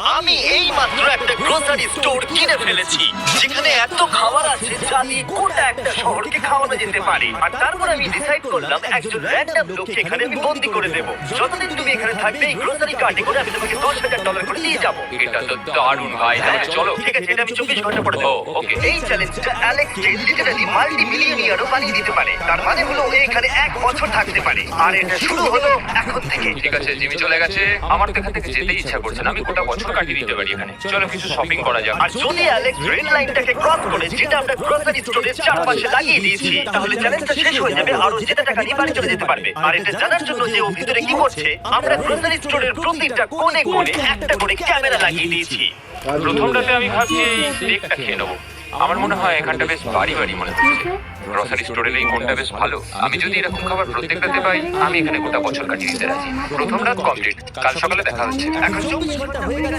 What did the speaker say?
আমি এই মাত্র একটা গ্রোসারি স্টোর কিনে ফেলেছি যেখানে এত খাবার আছে যা দিয়ে গোটা একটা শহরকে খাওয়ানো যেতে পারে। আর তারপর আমি ডিসাইড করলাম একজন র্যান্ডম লোককে এখানে আমি বন্দি করে দেবো। যতদিন তুমি এখানে থাকবে এই গ্রোসারি কার্টে করে আমি তোমাকে $10,000 করে দিয়ে যাবো। এটা তো দারুণ ভাই। তাহলে চলো। ঠিক আছে, এটা আমি 24 ঘন্টা পরে দেবো। ওকে। এই চ্যালেঞ্জটা অ্যালেক্স লিটারালি মাল্টি মিলিয়নিয়ারও বানিয়ে দিতে পারে। তার মানে হলো ও এখানে 1 বছর থাকতে পারে। আর এটা শুরু হলো এখন থেকে। ঠিক আছে, জিমি চলে গেছে। আমার তো এখান থেকে যেতেই ইচ্ছা করছে না। আমি গোটা বছর কাটিয়ে দিতে পারি এখানে। চলো কিছু শপিং করা যাক। আর যদি অ্যালেক্স রেড লাইনটাকে ক্রস করে, যেটা আমরা গ্রোসারি স্টোরের চারপাশে লাগিয়ে দিয়েছি, তাহলে চ্যালেঞ্জটা শেষ হয়ে যাবে আর ও যেটা টাকা নিয়ে বাড়ি চলে যেতে পারবে। আর এটা জানার জন্য যে ও ভিতরে কি করছে, আমরা গ্রোসারি স্টোরের প্রতিটা কোণে কোণে একটা করে ক্যামেরা লাগিয়ে দিয়েছি। প্রথম রাতে আমি ভাবছি এই স্টেকটা খেয়ে নেবো। আমার মনে হয় এখানটা বেশ বাড়ি বাড়ি মনে হচ্ছে। গ্রসারি স্টোরের এই কোণটা বেশ ভালো। আমি যদি এরকম খাবার প্রত্যেক রাতে পাই, আমি এখানে গোটা বছর কাটিয়ে দিতে রাজি। প্রথম রাত কমপ্লিট। কাল সকালে দেখা হচ্ছে। এখন 24 ঘন্টা হয়ে গেছে।